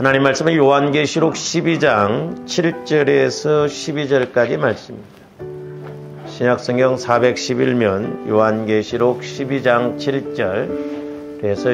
하나님 말씀은 요한계시록 12장 7절에서 12절까지 말씀입니다. 신약성경 411면 요한계시록 12장 7절에서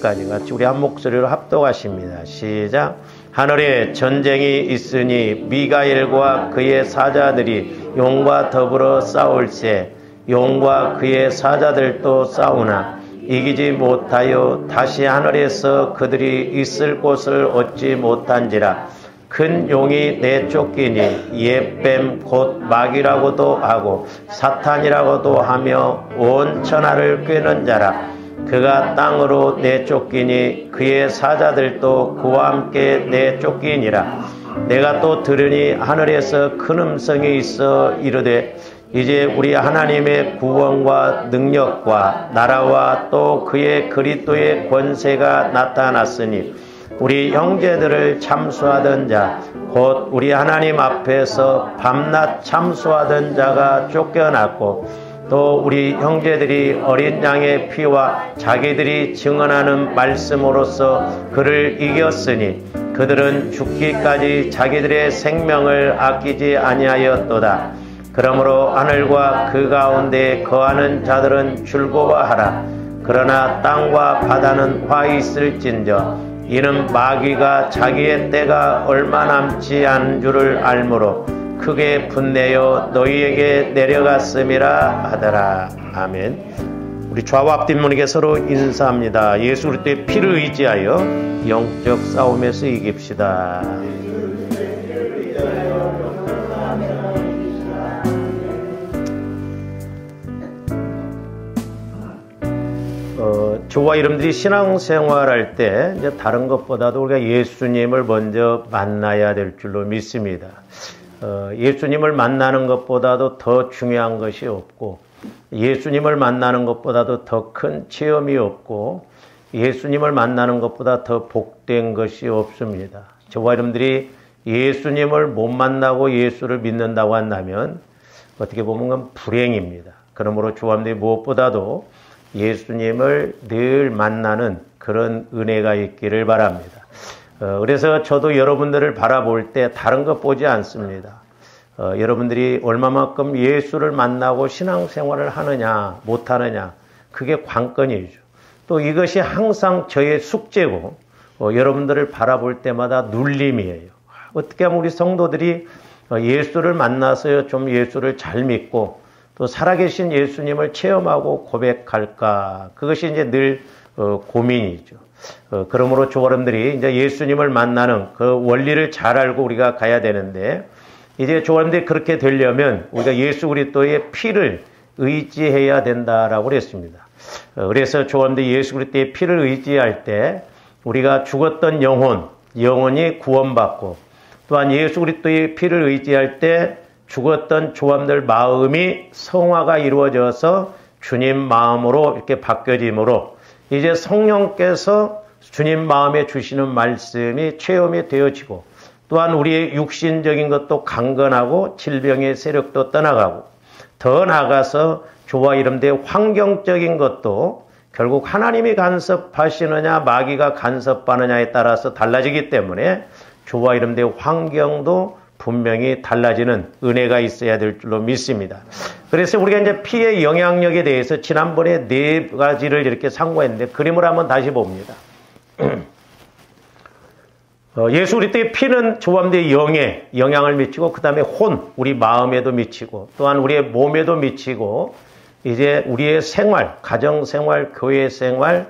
12절까지 같이 우리 한 목소리로 합독하십니다. 시작. 하늘에 전쟁이 있으니 미가엘과 그의 사자들이 용과 더불어 싸울세 용과 그의 사자들도 싸우나 이기지 못하여 다시 하늘에서 그들이 있을 곳을 얻지 못한지라. 큰 용이 내쫓기니 옛뱀 곧 마귀라고도 하고 사탄이라고도 하며 온 천하를 꿰는 자라. 그가 땅으로 내쫓기니 그의 사자들도 그와 함께 내쫓기니라. 내가 또 들으니 하늘에서 큰 음성이 있어 이르되 이제 우리 하나님의 구원과 능력과 나라와 또 그의 그리스도의 권세가 나타났으니 우리 형제들을 참수하던 자 곧 우리 하나님 앞에서 밤낮 참수하던 자가 쫓겨났고 또 우리 형제들이 어린 양의 피와 자기들이 증언하는 말씀으로써 그를 이겼으니 그들은 죽기까지 자기들의 생명을 아끼지 아니하였도다. 그러므로 하늘과 그 가운데 거하는 자들은 즐거워하라. 그러나 땅과 바다는 화 있을진저 이는 마귀가 자기의 때가 얼마 남지 않은 줄을 알므로 크게 분내어 너희에게 내려갔음이라 하더라. 아멘. 우리 좌와 앞뒷문에게 서로 인사합니다. 예수 그리스도의 피를 의지하여 영적 싸움에서 이깁시다. 저와 여러분들이 신앙생활할 때 이제 다른 것보다도 우리가 예수님을 먼저 만나야 될 줄로 믿습니다. 예수님을 만나는 것보다도 더 중요한 것이 없고 예수님을 만나는 것보다도 더 큰 체험이 없고 예수님을 만나는 것보다 더 복된 것이 없습니다. 저와 여러분들이 예수님을 못 만나고 예수를 믿는다고 한다면 어떻게 보면 그건 불행입니다. 그러므로 저와 여러분들이 무엇보다도 예수님을 늘 만나는 그런 은혜가 있기를 바랍니다. 그래서 저도 여러분들을 바라볼 때 다른 것 보지 않습니다. 여러분들이 얼마만큼 예수를 만나고 신앙생활을 하느냐 못하느냐 그게 관건이죠. 또 이것이 항상 저의 숙제고 여러분들을 바라볼 때마다 눌림이에요. 어떻게 하면 우리 성도들이 예수를 만나서 좀 예수를 잘 믿고 또 살아계신 예수님을 체험하고 고백할까? 그것이 이제 늘 고민이죠. 그러므로 여러분들이 이제 예수님을 만나는 그 원리를 잘 알고 우리가 가야 되는데 이제 여러분들이 그렇게 되려면 우리가 예수 그리스도의 피를 의지해야 된다라고 그랬습니다. 그래서 여러분들이 예수 그리스도의 피를 의지할 때 우리가 죽었던 영혼이 구원받고 또한 예수 그리스도의 피를 의지할 때 죽었던 조함들 마음이 성화가 이루어져서 주님 마음으로 이렇게 바뀌어짐으로 이제 성령께서 주님 마음에 주시는 말씀이 체험이 되어지고 또한 우리의 육신적인 것도 강건하고 질병의 세력도 떠나가고 더 나아가서 저와 이름대 환경적인 것도 결국 하나님이 간섭하시느냐 마귀가 간섭하느냐에 따라서 달라지기 때문에 저와 이름대 환경도 분명히 달라지는 은혜가 있어야 될 줄로 믿습니다. 그래서 우리가 이제 피의 영향력에 대해서 지난번에 4가지를 이렇게 상고했는데 그림을 한번 다시 봅니다. 예수 그리스도의 피는 조함대 영에 영향을 미치고 그 다음에 우리 마음에도 미치고 또한 우리의 몸에도 미치고 이제 우리의 생활, 가정생활, 교회생활,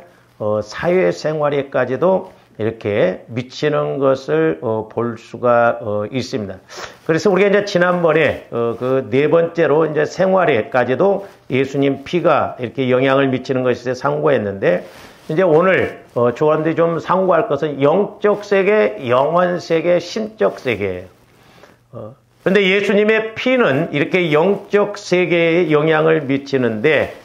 사회생활에까지도 이렇게 미치는 것을 볼 수가 있습니다. 그래서 우리가 이제 지난번에 그 4번째로 이제 생활에까지도 예수님 피가 이렇게 영향을 미치는 것에 상고했는데 이제 오늘 저한테 좀 상고할 것은 영적 세계, 영원 세계, 신적 세계예요. 그런데 예수님의 피는 이렇게 영적 세계에 영향을 미치는데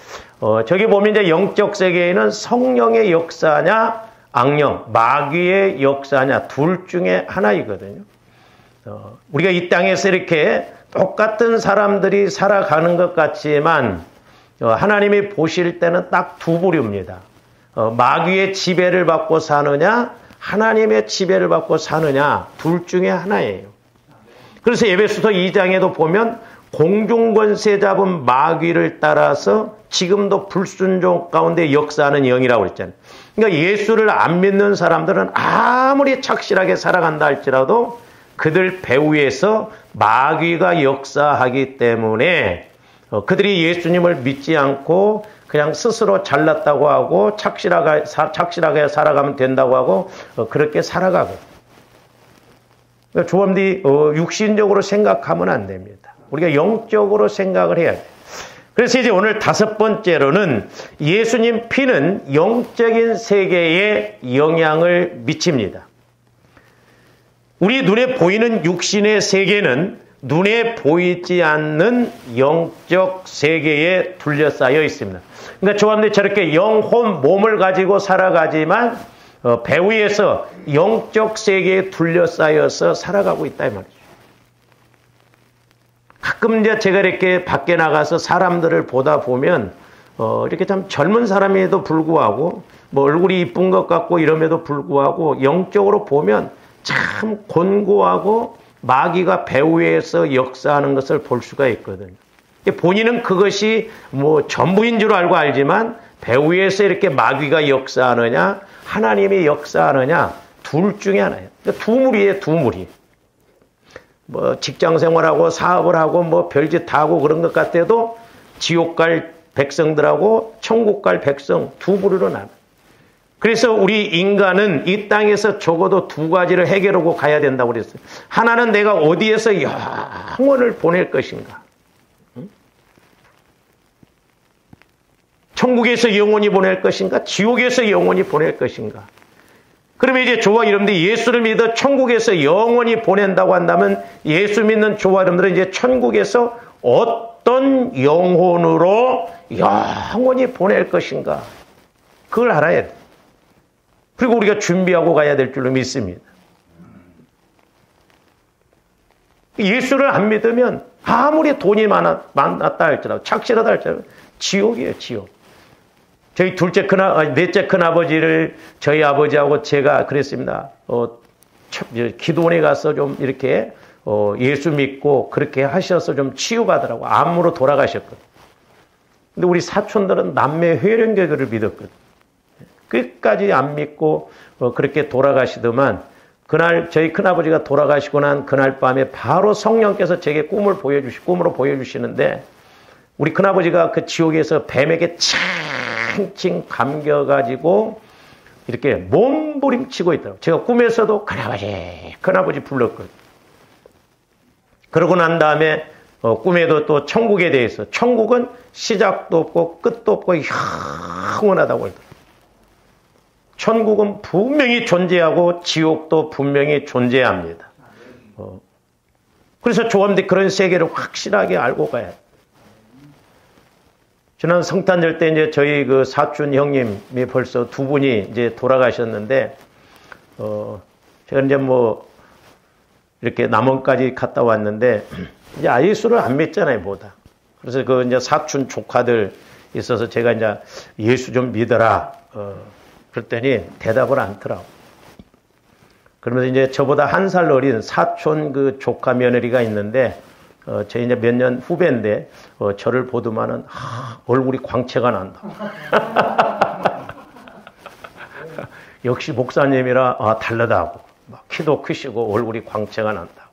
저기 보면 이제 영적 세계에는 성령의 역사냐 악령, 마귀의 역사냐 둘 중에 하나이거든요. 우리가 이 땅에서 이렇게 똑같은 사람들이 살아가는 것 같지만 하나님이 보실 때는 딱 두 부류입니다. 마귀의 지배를 받고 사느냐 하나님의 지배를 받고 사느냐, 둘 중에 하나예요. 그래서 에베소서 2장에도 보면 공중권세 잡은 마귀를 따라서 지금도 불순종 가운데 역사하는 영이라고 그랬잖아요. 그러니까 예수를 안 믿는 사람들은 아무리 착실하게 살아간다 할지라도 그들 배후에서 마귀가 역사하기 때문에 그들이 예수님을 믿지 않고 그냥 스스로 잘났다고 하고 착실하게 살아가면 된다고 하고 그렇게 살아가고. 그러니까 조금디 육신적으로 생각하면 안 됩니다. 우리가 영적으로 생각을 해야 돼요. 그래서 이제 오늘 5번째로는 예수님 피는 영적인 세계에 영향을 미칩니다. 우리 눈에 보이는 육신의 세계는 눈에 보이지 않는 영적 세계에 둘러싸여 있습니다. 그러니까 조합들 저렇게 영혼 몸을 가지고 살아가지만 배후에서 영적 세계에 둘러싸여서 살아가고 있다 이 말이죠. 가끔 이제 제가 이렇게 밖에 나가서 사람들을 보다 보면 이렇게 참 젊은 사람에도 불구하고 뭐 얼굴이 이쁜 것 같고 이럼에도 불구하고 영적으로 보면 참 곤고하고 마귀가 배후에서 역사하는 것을 볼 수가 있거든요. 본인은 그것이 뭐 전부인 줄 알지만 배후에서 이렇게 마귀가 역사하느냐 하나님이 역사하느냐 둘 중에 하나예요. 그러니까 두 무리예요, 두 무리. 뭐 직장 생활하고 사업을 하고 뭐 별짓 다 하고 그런 것 같아도 지옥 갈 백성들하고 천국 갈 백성 두 부류로 나눠. 그래서 우리 인간은 이 땅에서 적어도 두 가지를 해결하고 가야 된다고 그랬어요. 하나는 내가 어디에서 영원을 보낼 것인가. 천국에서 영원히 보낼 것인가? 지옥에서 영원히 보낼 것인가? 그러면 이제 저와 여러분들이 예수를 믿어 천국에서 영원히 보낸다고 한다면 예수 믿는 저와 여러분들은 이제 천국에서 어떤 영혼으로 영원히 보낼 것인가? 그걸 알아야 돼. 그리고 우리가 준비하고 가야 될 줄로 믿습니다. 예수를 안 믿으면 아무리 돈이 많았다 할지라도 착실하다 할지라도 지옥이에요, 지옥. 저희 넷째 큰아버지를 저희 아버지하고 제가 그랬습니다. 기도원에 가서 좀 이렇게 예수 믿고 그렇게 하셔서 좀 치유받으라고 암으로 돌아가셨거든요. 근데 우리 사촌들은 남매 회령교회를 믿었거든요. 끝까지 안 믿고 그렇게 돌아가시더만 그날 저희 큰아버지가 돌아가시고 난 그날 밤에 바로 성령께서 제게 꿈으로 보여주시는데 우리 큰아버지가 그 지옥에서 뱀에게 칭칭 감겨가지고 이렇게 몸부림치고 있더라고요. 제가 꿈에서도 큰아버지 불렀거든요. 그러고 난 다음에 꿈에도 또 천국에 대해서 천국은 시작도 없고 끝도 없고 영원하다고 그러더라고요. 천국은 분명히 존재하고 지옥도 분명히 존재합니다. 그래서 조합대 그런 세계를 확실하게 알고 가야 돼요. 지난 성탄절 때 이제 저희 그 사촌 형님이 벌써 두 분이 이제 돌아가셨는데, 제가 이제 뭐 이렇게 남원까지 갔다 왔는데, 이제 예수를 안 믿잖아요, 보다. 그래서 그 이제 사촌 조카들 있어서 제가 이제 예수 좀 믿어라. 그랬더니 대답을 안 하더라고. 그러면서 이제 저보다 한 살 어린 사촌 그 조카 며느리가 있는데, 저희 이제 몇 년 후배인데, 저를 보더만은, 얼굴이 광채가 난다. 역시 목사님이라, 다르다고. 막 키도 크시고 얼굴이 광채가 난다고.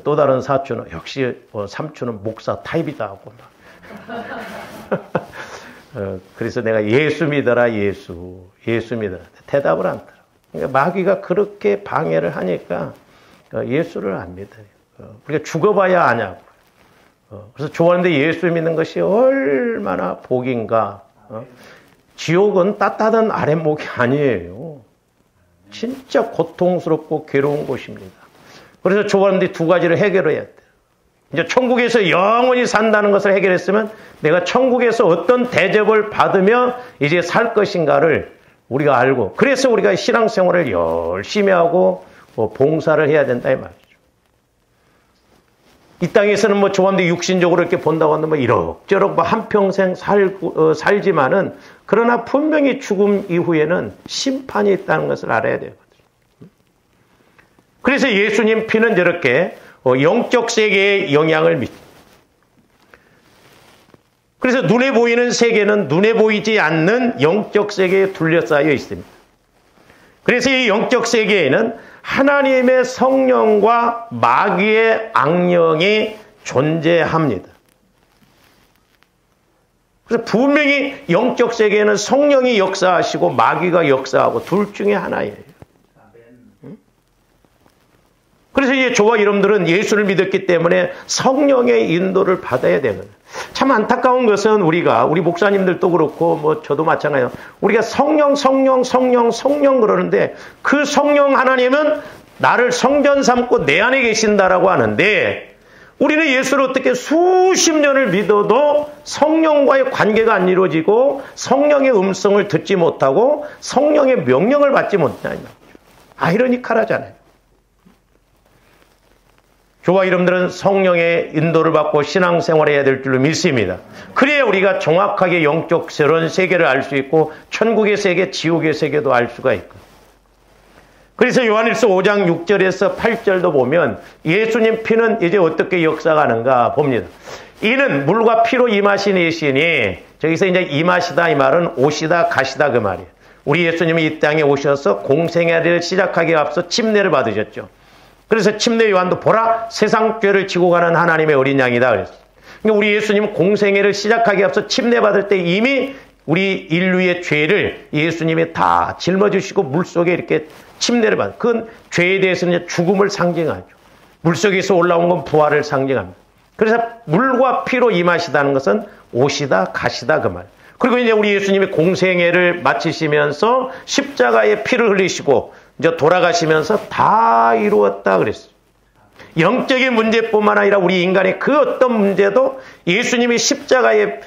또 다른 사촌은, 역시 삼촌은 목사 타입이다 하고. 그래서 내가 예수 믿어라, 예수 믿어라. 대답을 안 하더라고. 그러니까 마귀가 그렇게 방해를 하니까 예수를 안 믿어요. 우리가 죽어봐야 아냐고. 그래서 좋아하는데 예수 믿는 것이 얼마나 복인가. 지옥은 따뜻한 아랫목이 아니에요. 진짜 고통스럽고 괴로운 곳입니다. 그래서 좋아하는데 두 가지를 해결해야 돼요. 이제 천국에서 영원히 산다는 것을 해결했으면 내가 천국에서 어떤 대접을 받으며 이제 살 것인가를 우리가 알고, 그래서 우리가 신앙생활을 열심히 하고 봉사를 해야 된다 이 말이죠. 이 땅에서는 뭐 조합대 육신적으로 이렇게 본다고 한다면 이럭저럭 뭐 한평생 살지만은, 그러나 분명히 죽음 이후에는 심판이 있다는 것을 알아야 되거든요. 그래서 예수님 피는 저렇게 영적 세계에 영향을 미칩니다. 그래서 눈에 보이는 세계는 눈에 보이지 않는 영적 세계에 둘러싸여 있습니다. 그래서 이 영적 세계에는 하나님의 성령과 마귀의 악령이 존재합니다. 그래서 분명히 영적 세계에는 성령이 역사하시고 마귀가 역사하고 둘 중에 하나예요. 그래서 이제 저와 여러분들은 예수를 믿었기 때문에 성령의 인도를 받아야 되거든요. 참 안타까운 것은 우리 목사님들도 그렇고 뭐 저도 마찬가지예요. 우리가 성령 그러는데 그 성령 하나님은 나를 성전 삼고 내 안에 계신다라고 하는데 우리는 예수를 어떻게 수십 년을 믿어도 성령과의 관계가 안 이루어지고 성령의 음성을 듣지 못하고 성령의 명령을 받지 못하냐. 아이러니컬하잖아요. 저와 여러분들은 성령의 인도를 받고 신앙생활을 해야 될 줄로 믿습니다. 그래야 우리가 정확하게 영적 새로운 세계를 알 수 있고 천국의 세계, 지옥의 세계도 알 수가 있고. 그래서 요한일서 5장 6절에서 8절도 보면 예수님 피는 이제 어떻게 역사가는가 봅니다. 이는 물과 피로 임하신 이시니 저기서 이제 임하시다 이 말은 오시다 가시다 그 말이에요. 우리 예수님이 이 땅에 오셔서 공생애를 시작하기에 앞서 침례를 받으셨죠. 그래서 침례 요한도 보라 세상 죄를 지고 가는 하나님의 어린 양이다 그랬어요. 그러니까 우리 예수님은 공생애를 시작하기에 앞서 침례 받을 때 이미 우리 인류의 죄를 예수님이 다 짊어지시고 물속에 이렇게 침례를 받아요. 그건 죄에 대해서는 이제 죽음을 상징하죠. 물속에서 올라온 건 부활을 상징합니다. 그래서 물과 피로 임하시다는 것은 오시다 가시다 그 말. 그리고 이제 우리 예수님이 공생애를 마치시면서 십자가에 피를 흘리시고 이제 돌아가시면서 다 이루었다 그랬어요. 영적인 문제뿐만 아니라 우리 인간의 그 어떤 문제도 예수님이 십자가에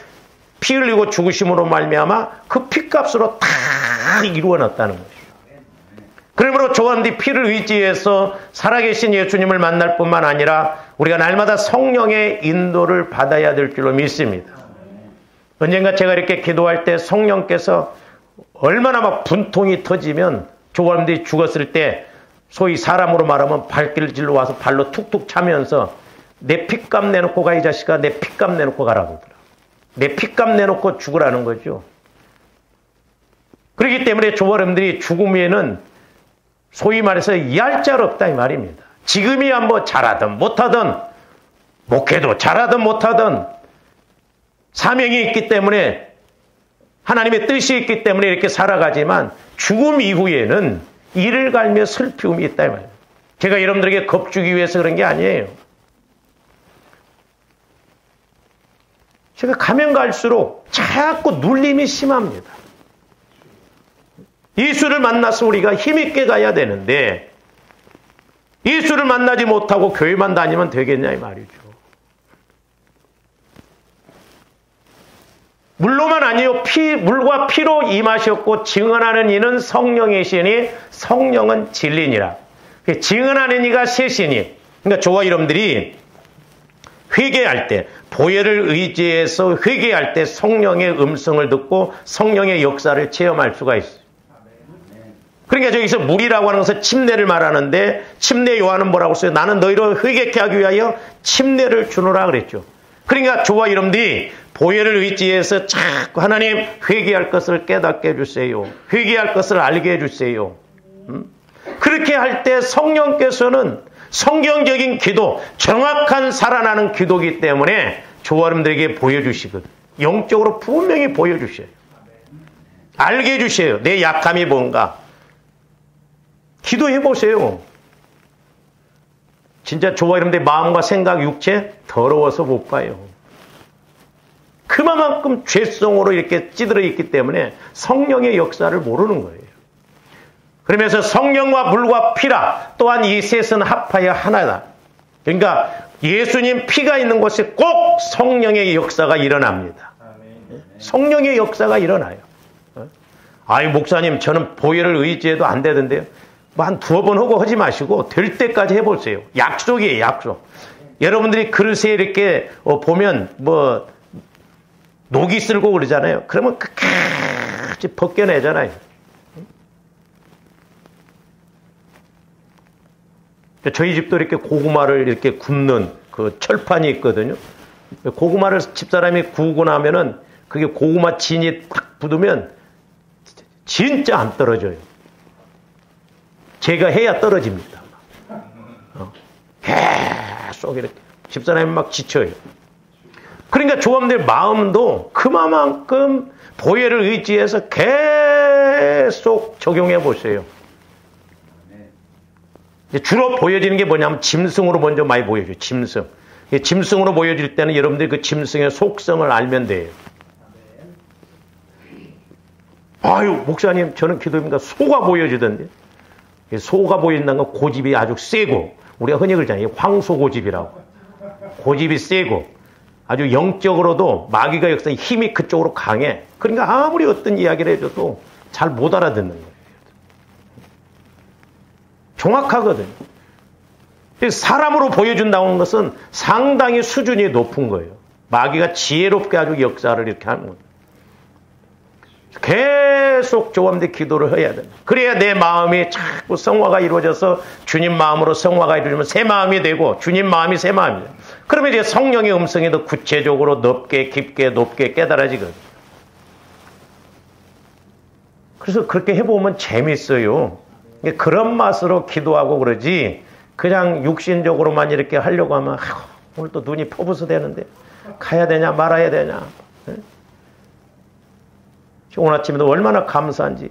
피 흘리고 죽으심으로 말미암아 그 피값으로 다 이루어놨다는 거예요. 그러므로 저한테 피를 의지해서 살아계신 예수님을 만날 뿐만 아니라 우리가 날마다 성령의 인도를 받아야 될 줄로 믿습니다. 언젠가 제가 이렇게 기도할 때 성령께서 얼마나 막 분통이 터지면 조원들이 죽었을 때 소위 사람으로 말하면 발길질로 와서 발로 툭툭 차면서 내 피값 내놓고 가 이 자식아 내 피값 내놓고 가라고 그러더라. 내 피값 내놓고 죽으라는 거죠. 그렇기 때문에 조원들이 죽음에는 소위 말해서 이해할 자 없다 이 말입니다. 지금이야 뭐 잘하든 못하든 목회도 잘하든 못하든 사명이 있기 때문에 하나님의 뜻이 있기 때문에 이렇게 살아가지만 죽음 이후에는 이를 갈며 슬픔이 있다 이 말이에요. 제가 여러분들에게 겁주기 위해서 그런 게 아니에요. 제가 가면 갈수록 자꾸 눌림이 심합니다. 예수를 만나서 우리가 힘있게 가야 되는데 예수를 만나지 못하고 교회만 다니면 되겠냐 이 말이죠. 물로만 아니요 물과 피로 임하셨고 증언하는 이는 성령이시니 성령은 진리니라. 증언하는 이가 셋이니 그러니까 저와 여러분들이 회개할 때 보혈을 의지해서 회개할 때 성령의 음성을 듣고 성령의 역사를 체험할 수가 있어요. 그러니까 저기서 물이라고 하는 것은 침례를 말하는데 침례 요한은 뭐라고 써요? 나는 너희를 회개케 하기 위하여 침례를 주노라 그랬죠. 그러니까 저와 여러분들이 보혈을 의지해서 자꾸 하나님 회개할 것을 깨닫게 해주세요. 회개할 것을 알게 해주세요. 그렇게 할 때 성령께서는 성경적인 기도, 정확한 살아나는 기도이기 때문에 저와 여러분들에게 보여주시거든. 영적으로 분명히 보여주셔요. 알게 해주셔요. 내 약함이 뭔가. 기도해 보세요. 진짜 저와 여러분들의 마음과 생각, 육체 더러워서 못 봐요. 그만큼 죄성으로 이렇게 찌들어 있기 때문에 성령의 역사를 모르는 거예요. 그러면서 성령과 물과 피라 또한 이 셋은 합하여 하나다. 그러니까 예수님 피가 있는 곳에 꼭 성령의 역사가 일어납니다. 성령의 역사가 일어나요. 아이 목사님 저는 보혈을 의지해도 안 되던데요. 뭐 한 두어 번 하고 하지 마시고 될 때까지 해보세요. 약속이에요, 약속. 여러분들이 그릇에 이렇게 보면 뭐 녹이 쓸고 그러잖아요. 그러면 끝까지 벗겨내잖아요. 저희 집도 이렇게 고구마를 이렇게 굽는 그 철판이 있거든요. 고구마를 집사람이 구우고 나면은 그게 고구마 진이 딱 붙으면 진짜 안 떨어져요. 제가 해야 떨어집니다. 계속 이렇게 집사람이 막 지쳐요. 그러니까 조합들 마음도 그만큼 보혈을 의지해서 계속 적용해 보세요. 주로 보여지는 게 뭐냐면 짐승으로 먼저 많이 보여줘요. 짐승. 짐승으로 보여질 때는 여러분들이 그 짐승의 속성을 알면 돼요. 아유, 목사님, 저는 기도입니까? 소가 보여지던데. 소가 보인다는 건 고집이 아주 세고, 우리가 흔히 그러잖아요. 황소고집이라고. 고집이 세고, 아주 영적으로도 마귀가 역사 힘이 그쪽으로 강해. 그러니까 아무리 어떤 이야기를 해줘도 잘 못 알아듣는 거예요. 정확하거든요. 사람으로 보여준다는 것은 상당히 수준이 높은 거예요. 마귀가 지혜롭게 아주 역사를 이렇게 하는 거예요. 계속 조함대 기도를 해야 됩니다. 그래야 내 마음이 자꾸 성화가 이루어져서 주님 마음으로 성화가 이루어지면 새 마음이 되고 주님 마음이 새 마음이죠. 그러면 이제 성령의 음성이 더 구체적으로 넓게 깊게 높게 깨달아지거든요. 그래서 그렇게 해보면 재밌어요. 그런 맛으로 기도하고 그러지 그냥 육신적으로만 이렇게 하려고 하면 오늘 또 눈이 퍼부서 되는데 가야 되냐 말아야 되냐. 오늘 아침에도 얼마나 감사한지.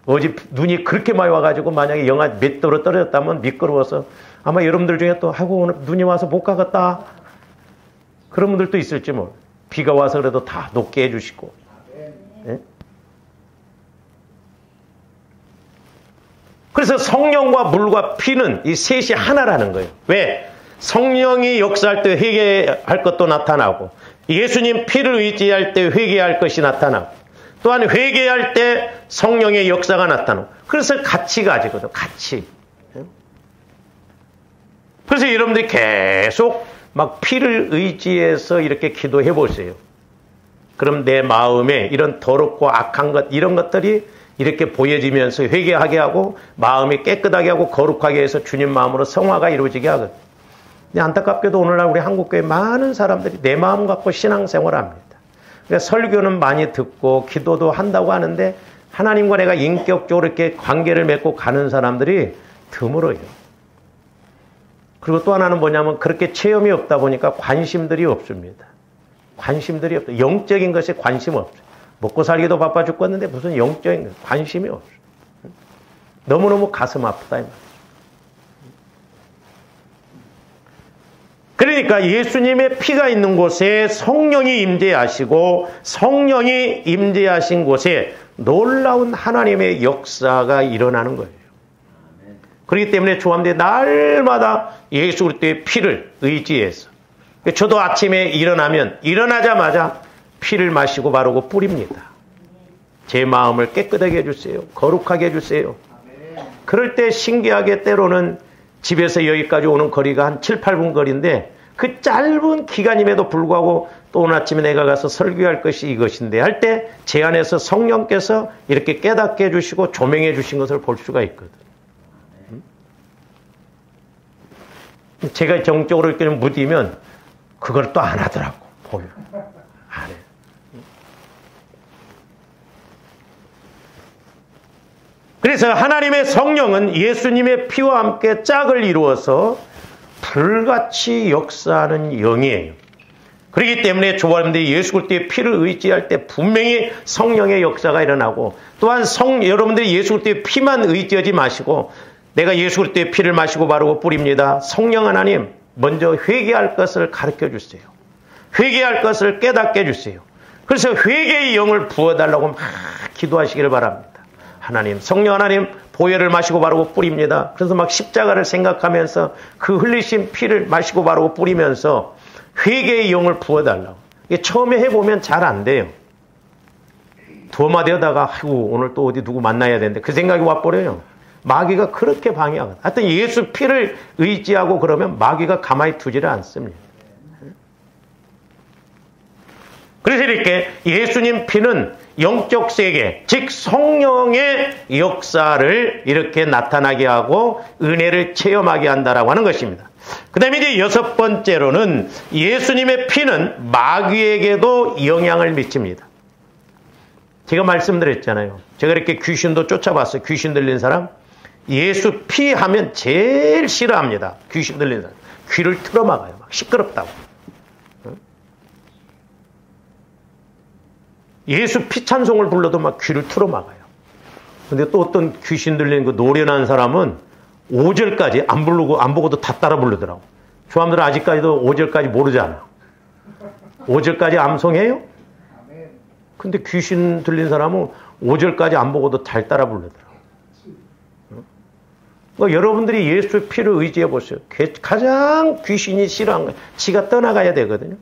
어제 눈이 그렇게 많이 와가지고 만약에 영하 몇 도로 떨어졌다면 미끄러워서 아마 여러분들 중에 또 오늘 눈이 와서 못 가겠다 그런 분들도 있을지 몰라. 비가 와서 그래도 다 녹게 해주시고. 네? 그래서 성령과 물과 피는 이 셋이 하나라는 거예요. 왜? 성령이 역사할 때 회개할 것도 나타나고 예수님 피를 의지할 때 회개할 것이 나타나고 또한 회개할 때 성령의 역사가 나타나고 그래서 같이 가지거든. 같이. 그래서 여러분들이 계속 막 피를 의지해서 이렇게 기도해 보세요. 그럼 내 마음에 이런 더럽고 악한 것 이런 것들이 이렇게 보여지면서 회개하게 하고 마음이 깨끗하게 하고 거룩하게 해서 주님 마음으로 성화가 이루어지게 하거든요. 근데 안타깝게도 오늘날 우리 한국교회 많은 사람들이 내 마음 갖고 신앙생활을 합니다. 그러니까 설교는 많이 듣고 기도도 한다고 하는데 하나님과 내가 인격적으로 이렇게 관계를 맺고 가는 사람들이 드물어요. 그리고 또 하나는 뭐냐면 그렇게 체험이 없다 보니까 관심들이 없습니다. 관심들이 없다. 영적인 것에 관심 없어요. 먹고 살기도 바빠 죽겠는데 무슨 영적인 관심이 없어요. 너무너무 가슴 아프다 이 말이에요. 그러니까 예수님의 피가 있는 곳에 성령이 임재하시고 성령이 임재하신 곳에 놀라운 하나님의 역사가 일어나는 거예요. 그렇기 때문에 조함대 날마다 예수 그리스도의 피를 의지해서 저도 아침에 일어나자마자 피를 마시고 바르고 뿌립니다. 제 마음을 깨끗하게 해주세요. 거룩하게 해주세요. 그럴 때 신기하게 때로는 집에서 여기까지 오는 거리가 한 7, 8분 거리인데 그 짧은 기간임에도 불구하고 또 오늘 아침에 내가 가서 설교할 것이 이것인데 할 때 제 안에서 성령께서 이렇게 깨닫게 해주시고 조명해 주신 것을 볼 수가 있거든. 제가 정적으로 이렇게 무디면 그걸 또 안 하더라고. 보여. 안 해. 그래서 하나님의 성령은 예수님의 피와 함께 짝을 이루어서 불같이 역사하는 영이에요. 그렇기 때문에 조합원들이 예수 그리스도의 피를 의지할 때 분명히 성령의 역사가 일어나고 또한 여러분들이 예수 그리스도의 피만 의지하지 마시고 내가 예수 그리스도의 피를 마시고 바르고 뿌립니다. 성령 하나님 먼저 회개할 것을 가르쳐 주세요. 회개할 것을 깨닫게 해주세요. 그래서 회개의 영을 부어달라고 막 기도하시기를 바랍니다. 하나님, 성령 하나님 보혈을 마시고 바르고 뿌립니다. 그래서 막 십자가를 생각하면서 그 흘리신 피를 마시고 바르고 뿌리면서 회개의 영을 부어달라고. 이게 처음에 해보면 잘 안 돼요. 두어 마디 하다가 아이고 오늘 또 어디 누구 만나야 되는데 그 생각이 와버려요. 마귀가 그렇게 방해하거든. 하여튼 예수 피를 의지하고 그러면 마귀가 가만히 두지를 않습니다. 그래서 이렇게 예수님 피는 영적 세계, 즉 성령의 역사를 이렇게 나타나게 하고 은혜를 체험하게 한다라고 하는 것입니다. 그 다음에 이제 여섯 번째로는 예수님의 피는 마귀에게도 영향을 미칩니다. 제가 말씀드렸잖아요. 제가 이렇게 귀신도 쫓아봤어요. 귀신 들린 사람. 예수 피 하면 제일 싫어합니다. 귀신 들린 사람. 귀를 틀어막아요. 막 시끄럽다고. 예수 피 찬송을 불러도 막 귀를 틀어막아요. 근데 또 어떤 귀신 들린 그 노련한 사람은 5절까지 안 부르고 안 보고도 다 따라 부르더라고. 조함들은 아직까지도 5절까지 모르잖아. 5절까지 암송해요? 근데 귀신 들린 사람은 5절까지 안 보고도 잘 따라 부르더라고. 그러니까 여러분들이 예수의 피를 의지해 보세요. 가장 귀신이 싫어하는 거예요. 지가 떠나가야 되거든요.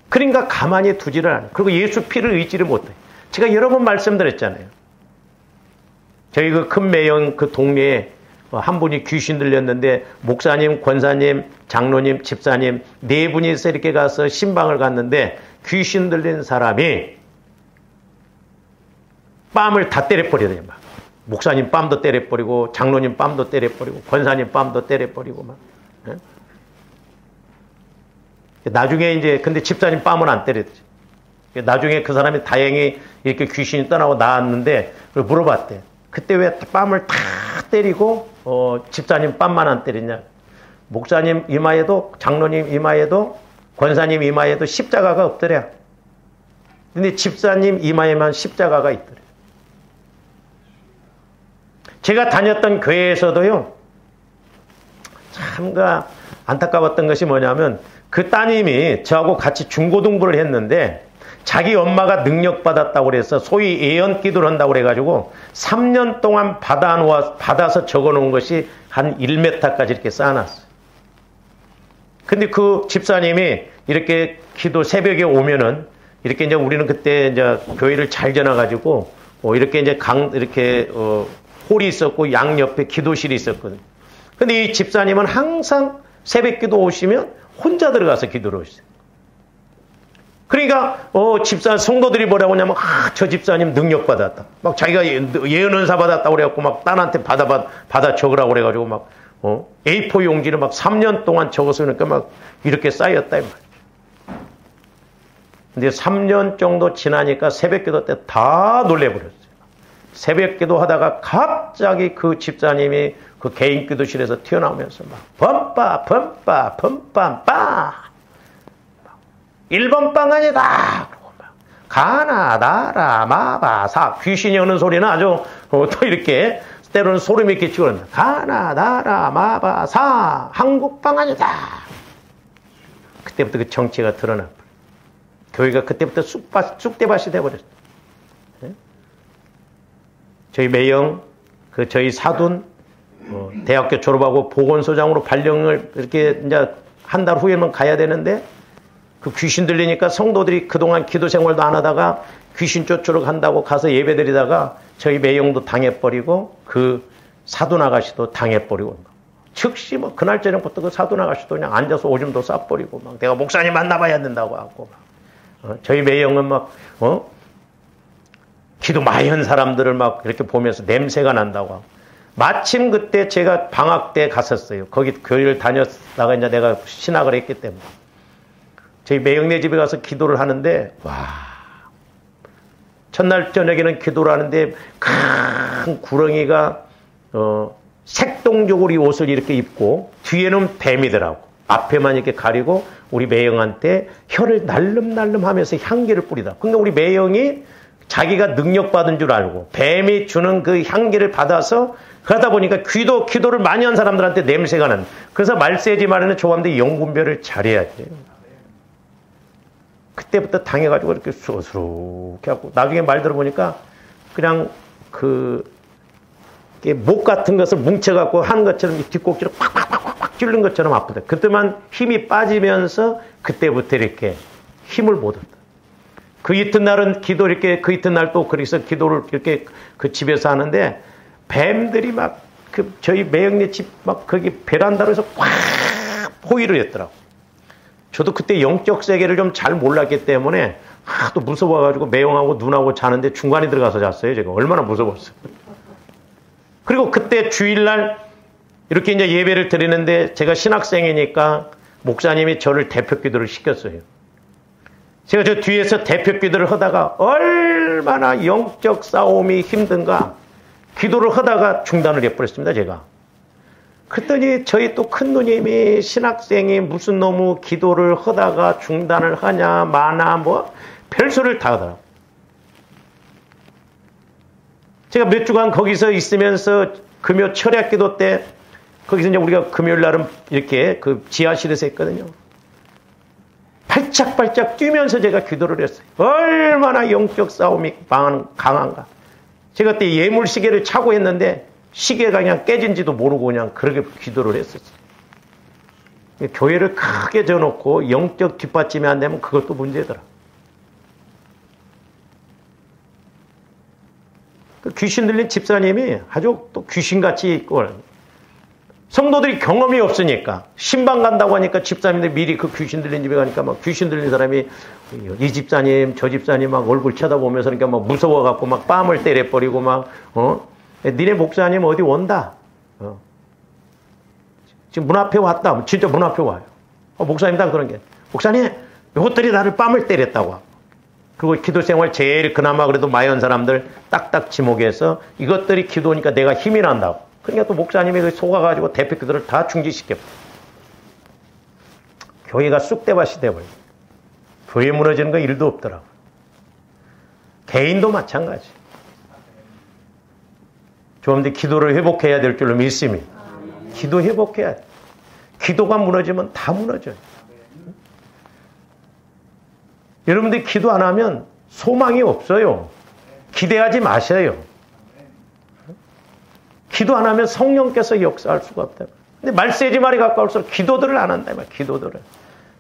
그러니까 가만히 두지를 않아요. 그리고 예수 피를 의지를 못해요. 제가 여러 번 말씀드렸잖아요. 저희 그 큰 매형 그 동네에 한 분이 귀신 들렸는데 목사님, 권사님, 장로님, 집사님 네 분이서 이렇게 가서 신방을 갔는데 귀신 들린 사람이 뺨을 다 때려버리더니 막 목사님 뺨도 때려버리고 장로님 뺨도 때려버리고 권사님 뺨도 때려버리고 막. 예? 나중에 이제 근데 집사님 뺨은 안 때렸지. 나중에 그 사람이 다행히 이렇게 귀신이 떠나고 나왔는데 그걸 물어봤대. 그때 왜 뺨을 다 때리고 집사님 뺨만 안 때렸냐? 목사님 이마에도 장로님 이마에도 권사님 이마에도 십자가가 없더래. 근데 집사님 이마에만 십자가가 있더래. 제가 다녔던 교회에서도요. 참가 안타까웠던 것이 뭐냐면 그 따님이 저하고 같이 중고등부를 했는데 자기 엄마가 능력받았다고 그래서 소위 예언기도를 한다고 그래가지고 3년 동안 받아서 적어놓은 것이 한 1m까지 이렇게 쌓아놨어요. 근데 그 집사님이 이렇게 기도 새벽에 오면은 이렇게 이제 우리는 그때 이제 교회를 잘 지나가지고 이렇게 이제 이렇게 홀이 있었고 양 옆에 기도실이 있었거든요. 근데 이 집사님은 항상 새벽 기도 오시면 혼자 들어가서 기도를 하셨어요. 그러니까 집사 성도들이 뭐라고 하냐면 저 집사님 능력 받았다. 막 자기가 예언 은사 받았다고 그래갖고 막 딸한테 받아 적으라고 그래가지고 막 A4 용지를 막 3년 동안 적어서 그러니까 막 이렇게 쌓였다 이 말이야. 근데 3년 정도 지나니까 새벽 기도 때 다 놀래버렸어요. 새벽 기도 하다가 갑자기 그 집사님이 그 개인 기도실에서 튀어나오면서 막 범빠 1번 빵 아니다. 가나다라 마바사 귀신이 오는 소리는 아주 또 이렇게 때로는 소름이 끼치고 그런다. 가나다라 마바사 한국빵 아니다. 그때부터 그 정체가 드러나. 교회가 그때부터 쑥대밭이 돼버렸어요. 저희 매형, 저희 사돈, 대학교 졸업하고 보건소장으로 발령을 이렇게 이제 한 달 후에만 가야 되는데 그 귀신 들리니까 성도들이 그동안 기도 생활도 안 하다가 귀신 쫓으러 간다고 가서 예배 드리다가 저희 매형도 당해버리고 그 사돈 아가씨도 당해버리고 즉시 뭐 그날 저녁부터 그 사돈 아가씨도 그냥 앉아서 오줌도 싸버리고 막 내가 목사님 만나봐야 된다고 하고 막 저희 매형은 막 기도 많이 한 사람들을 막 이렇게 보면서 냄새가 난다고 하고 마침 그때 제가 방학 때 갔었어요. 거기 교회를 다녔다가 이제 내가 신학을 했기 때문에 저희 매형네 집에 가서 기도를 하는데 와 첫날 저녁에는 기도를 하는데 큰 구렁이가 색동적으로 옷을 이렇게 입고 뒤에는 뱀이더라고. 앞에만 이렇게 가리고 우리 매형한테 혀를 날름날름 하면서 향기를 뿌리다. 근데 우리 매형이 자기가 능력받은 줄 알고 뱀이 주는 그 향기를 받아서 그러다 보니까 기도를 많이 한 사람들한테 냄새가 나는. 그래서 말세지 말에는 조함대 영분별을 잘해야 돼요. 그때부터 당해가지고 이렇게 수스룩해 하고 나중에 말 들어보니까 그냥 목 같은 것을 뭉쳐갖고 하는 것처럼 이 뒷꼭지를 팍팍팍팍 찔른 것처럼 아프다. 그때만 힘이 빠지면서 그때부터 이렇게 힘을 못 얻다. 그 이튿날은 기도 이렇게 그 이튿날 또 그래서 기도를 이렇게 그 집에서 하는데 뱀들이 막 저희 매형네 집 막 거기 베란다로 해서 꽉 포위를 했더라고. 저도 그때 영적 세계를 좀 잘 몰랐기 때문에 하도 무서워가지고 매형하고 눈하고 자는데 중간에 들어가서 잤어요. 제가 얼마나 무서웠어요. 그리고 그때 주일날 이렇게 이제 예배를 드리는데 제가 신학생이니까 목사님이 저를 대표 기도를 시켰어요. 제가 저 뒤에서 대표 기도를 하다가 얼마나 영적 싸움이 힘든가 기도를 하다가 중단을 해버렸습니다. 제가. 그랬더니 저희 또 큰 누님이 신학생이 무슨 놈의 기도를 하다가 중단을 하냐 마나 뭐 별소리를 다 하더라고요. 제가 몇 주간 거기서 있으면서 금요 철야 기도 때 거기서 이제 우리가 금요일 날은 이렇게 그 지하실에서 했거든요. 발짝발짝 뛰면서 제가 기도를 했어요. 얼마나 영적 싸움이 강한가. 제가 그때 예물 시계를 차고 했는데 시계가 그냥 깨진지도 모르고 그냥 그렇게 기도를 했었어요. 교회를 크게 져놓고 영적 뒷받침이 안 되면 그것도 문제더라. 그 귀신 들린 집사님이 아주 또 귀신같이 있고 성도들이 경험이 없으니까 신방 간다고 하니까 집사님들 미리 그 귀신 들린 집에 가니까 막 귀신 들린 사람이 이 집사님 저 집사님 막 얼굴 쳐다보면서 그러니까 막 무서워갖고 막 뺨을 때려버리고 막 니네 목사님 어디 온다. 지금 문 앞에 왔다. 진짜 문 앞에 와요. 목사님 다 그런 게 목사님 이것들이 나를 뺨을 때렸다고 하고 그리고 기도 생활 제일 그나마 그래도 마연 사람들 딱딱 지목해서 이것들이 기도니까 내가 힘이 난다고. 그러니까 또 목사님이 속아가지고 대표 기도를 다 중지시켜. 교회가 쑥대밭이 돼버려. 교회 무너지는 거 일도 없더라고. 개인도 마찬가지. 좀 더 기도를 회복해야 될 줄로 믿습니다. 기도 회복해야 돼. 기도가 무너지면 다 무너져요. 여러분들 기도 안 하면 소망이 없어요. 기대하지 마세요. 기도 안 하면 성령께서 역사할 수가 없다. 근데 말세지 말이 가까울수록 기도들을 안 한다. 기도들을.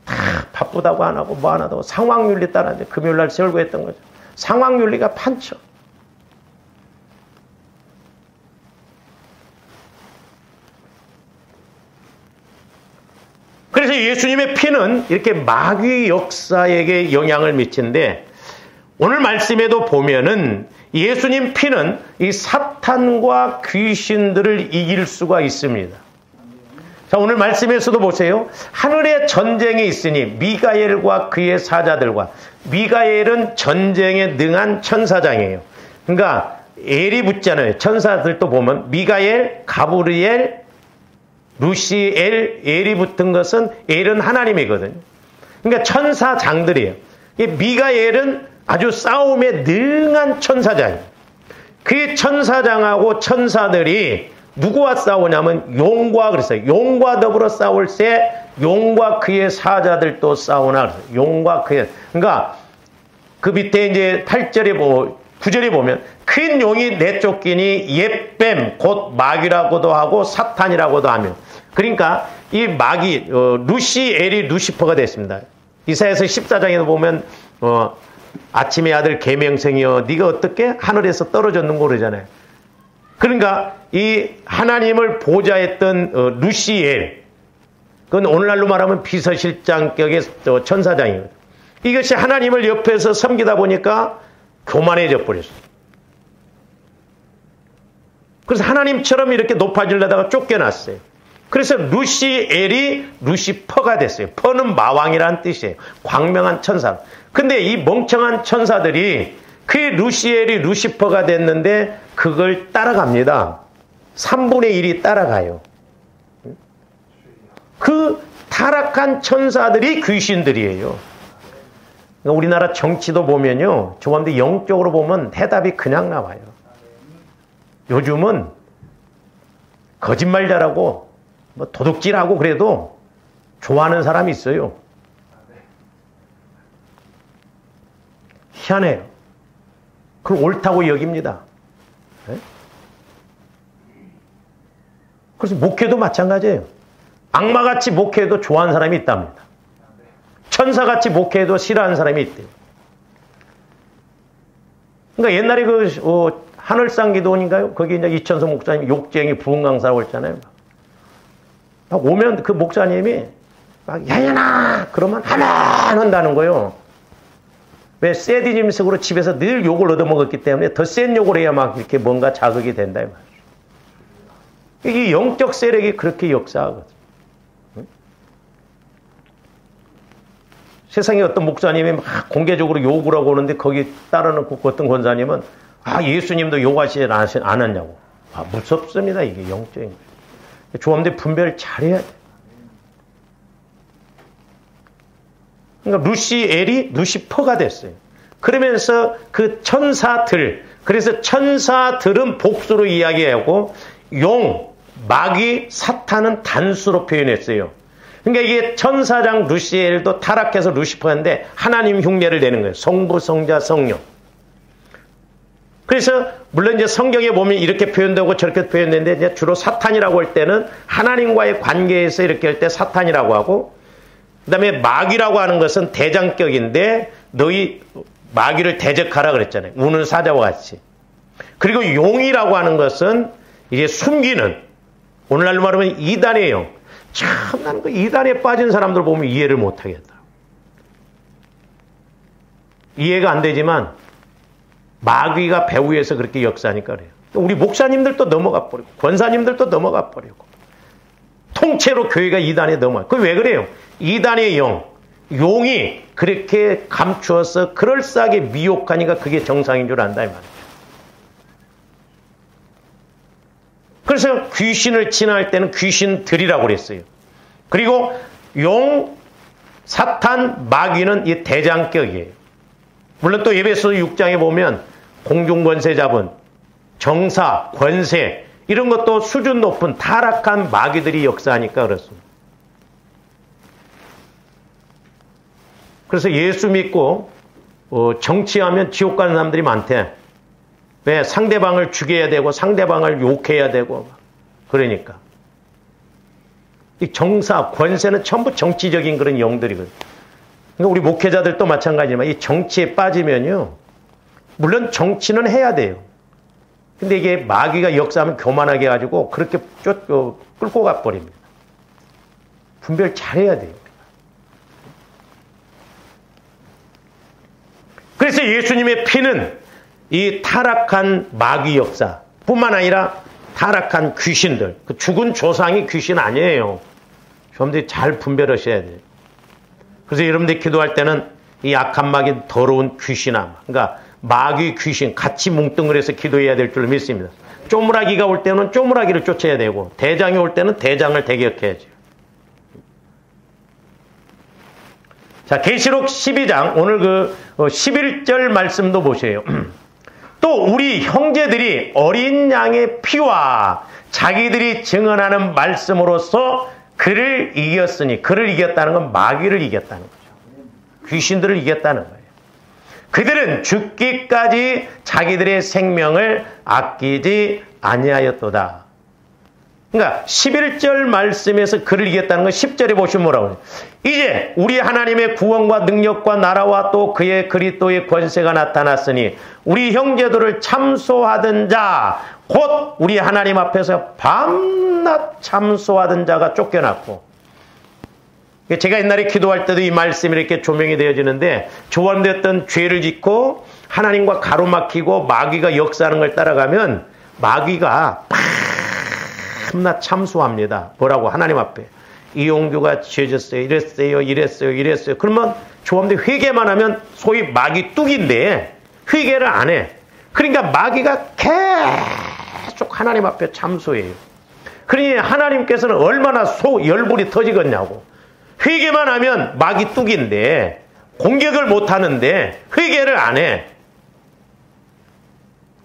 다 바쁘다고 안 하고 뭐 안 하고 상황윤리 따라하는데 금요일 날 세월고 했던 거죠. 상황윤리가 판쳐. 그래서 예수님의 피는 이렇게 마귀 역사에게 영향을 미치는데 오늘 말씀에도 보면은 예수님 피는 이 사탄과 귀신들을 이길 수가 있습니다. 자, 오늘 말씀에서도 보세요. 하늘에 전쟁이 있으니 미가엘과 그의 사자들과 미가엘은 전쟁에 능한 천사장이에요. 그러니까 엘이 붙잖아요. 천사들도 보면 미가엘, 가브리엘, 루시엘, 엘이 붙은 것은 엘은 하나님이거든요. 그러니까 천사장들이에요. 미가엘은 아주 싸움에 능한 천사장이에요. 그 천사장하고 천사들이 누구와 싸우냐면 용과 그랬어요. 용과 더불어 싸울 때 용과 그의 사자들도 싸우나 그랬어요. 용과 그의. 그러니까 그 밑에 이제 8절에 9절에 보면 큰 용이 내쫓기니 옛뱀 곧 마귀라고도 하고 사탄이라고도 하며 그러니까 이 마귀 루시엘이 루시퍼가 됐습니다. 이사야서 14장에도 보면 아침의 아들 계명성이여 네가 어떻게 하늘에서 떨어졌는 거 그러잖아요. 그러니까 이 하나님을 보좌했던 루시엘 그건 오늘날로 말하면 비서실장격의 천사장이에요. 이것이 하나님을 옆에서 섬기다 보니까 교만해져 버렸어요. 그래서 하나님처럼 이렇게 높아지려다가 쫓겨났어요. 그래서 루시엘이 루시퍼가 됐어요. 퍼는 마왕이라는 뜻이에요. 광명한 천사. 근데 이 멍청한 천사들이 그 루시엘이 루시퍼가 됐는데 그걸 따라갑니다. 3분의 1이 따라가요. 그 타락한 천사들이 귀신들이에요. 우리나라 정치도 보면요. 조금더 영적으로 보면 해답이 그냥 나와요. 요즘은 거짓말 잘하고 뭐 도둑질하고 그래도 좋아하는 사람이 있어요. 희한해요. 그걸 옳다고 여깁니다. 네? 그래서 목회도 마찬가지예요. 악마같이 목회도 좋아하는 사람이 있답니다. 천사같이 목회도 싫어하는 사람이 있대요. 그러니까 옛날에 하늘상 기도원인가요? 거기 이제 이천성 목사님 욕쟁이 부흥 강사라고 했잖아요. 막 오면 그 목사님이 막 야야나 그러면 하면 한다는 거예요. 왜 세디즘식으로 집에서 늘 욕을 얻어먹었기 때문에 더 센 욕을 해야 막 이렇게 뭔가 자극이 된다 이 말이에요. 이 영적 세력이 그렇게 역사하거든. 세상에 어떤 목사님이 막 공개적으로 욕을 하고 오는데 거기 따라놓고 어떤 권사님은 예수님도 욕하시지 않았냐고. 무섭습니다. 이게 영적인 거예요. 조합들 분별을 잘해야 돼. 그러니까 루시엘이 루시퍼가 됐어요. 그러면서 그 천사들, 그래서 천사들은 복수로 이야기하고 용, 마귀, 사탄은 단수로 표현했어요. 그러니까 이게 천사장 루시엘도 타락해서 루시퍼인데 하나님 흉내를 내는 거예요. 성부, 성자, 성령. 그래서 물론 이제 성경에 보면 이렇게 표현되고 저렇게 표현되는데 이제 주로 사탄이라고 할 때는 하나님과의 관계에서 이렇게 할 때 사탄이라고 하고, 그다음에 마귀라고 하는 것은 대장격인데 너희 마귀를 대적하라 그랬잖아요. 우는 사자와 같이. 그리고 용이라고 하는 것은 이제 숨기는, 오늘날로 말하면 이단의 영. 참 나는 그 이단에 빠진 사람들 보면 이해를 못하겠다. 이해가 안 되지만 마귀가 배후에서 그렇게 역사하니까 그래요. 우리 목사님들도 넘어가 버리고 권사님들도 넘어가 버리고 통째로 교회가 이단에 넘어가. 그게 왜 그래요? 이단의 영, 용이 그렇게 감추어서 그럴싸하게 미혹하니까 그게 정상인 줄 안다 이 말이에요. 그래서 귀신을 진화할 때는 귀신들이라고 그랬어요. 그리고 용, 사탄, 마귀는 이 대장격이에요. 물론 또 에베소 6장에 보면 공중권세 잡은 정사, 권세 이런 것도 수준 높은 타락한 마귀들이 역사하니까 그렇습니다. 그래서 예수 믿고 정치하면 지옥 가는 사람들이 많대. 왜? 상대방을 죽여야 되고 상대방을 욕해야 되고 그러니까. 이 정사, 권세는 전부 정치적인 그런 영들이거든요. 그러니까 우리 목회자들도 마찬가지지만 이 정치에 빠지면요. 물론 정치는 해야 돼요. 근데 이게 마귀가 역사하면 교만하게 해가지고 그렇게 끌고 가버립니다. 분별 잘해야 돼요. 그래서 예수님의 피는 이 타락한 마귀 역사 뿐만 아니라 타락한 귀신들, 그 죽은 조상이 귀신 아니에요. 여러분들이 잘 분별하셔야 돼요. 그래서 여러분들이 기도할 때는 이 악한 마귀 더러운 귀신아, 그러니까 마귀 귀신 같이 뭉뚱그려서 기도해야 될 줄 믿습니다. 쪼무라기가 올 때는 쪼무라기를 쫓아야 되고 대장이 올 때는 대장을 대격해야죠. 자, 계시록 12장 오늘 그 11절 말씀도 보세요. 또 우리 형제들이 어린 양의 피와 자기들이 증언하는 말씀으로써 그를 이겼으니, 그를 이겼다는 건 마귀를 이겼다는 거죠. 귀신들을 이겼다는 거예요. 그들은 죽기까지 자기들의 생명을 아끼지 아니하였도다. 그러니까 11절 말씀에서 그를 이겼다는 건 10절에 보시면 뭐라고 해요? 이제 우리 하나님의 구원과 능력과 나라와 또 그의 그리스도의 권세가 나타났으니 우리 형제들을 참소하던 자, 곧 우리 하나님 앞에서 밤낮 참소하던 자가 쫓겨났고, 제가 옛날에 기도할 때도 이 말씀이 이렇게 조명이 되어지는데, 조언됐던 죄를 짓고 하나님과 가로막히고 마귀가 역사하는 걸 따라가면 마귀가 밤낮 참소합니다. 뭐라고? 하나님 앞에. 이용규가 죄졌어요. 이랬어요. 그러면 조언들 회개만 하면 소위 마귀 뚝인데 회개를 안 해. 그러니까 마귀가 계속 하나님 앞에 참소해요. 그러니 하나님께서는 얼마나 열불이 터지겠냐고. 회개만 하면 마귀 뚝인데 공격을 못 하는데 회개를 안 해.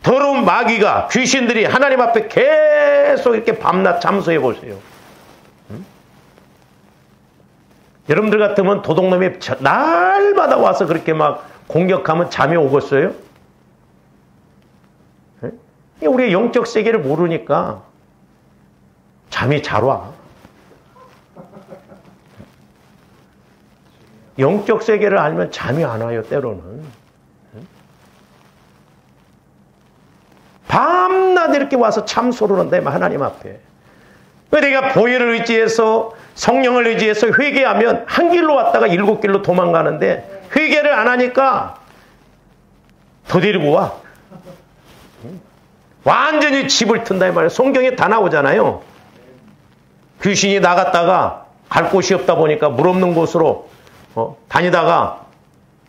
더러운 마귀가, 귀신들이 하나님 앞에 계속 이렇게 밤낮 참소해 보세요. 여러분들 같으면 도둑놈이 날마다 와서 그렇게 막 공격하면 잠이 오겠어요? 우리의 영적 세계를 모르니까 잠이 잘 와. 영적 세계를 알면 잠이 안 와요, 때로는. 밤낮 이렇게 와서 참소를 한다, 하나님 앞에. 왜 내가 보혈을 의지해서, 성령을 의지해서 회개하면 한 길로 왔다가 7길로 도망가는데 회개를 안 하니까 더 데리고 와. 완전히 집을 튼다 이 말이에요. 성경에 다 나오잖아요. 귀신이 나갔다가 갈 곳이 없다 보니까 물 없는 곳으로 다니다가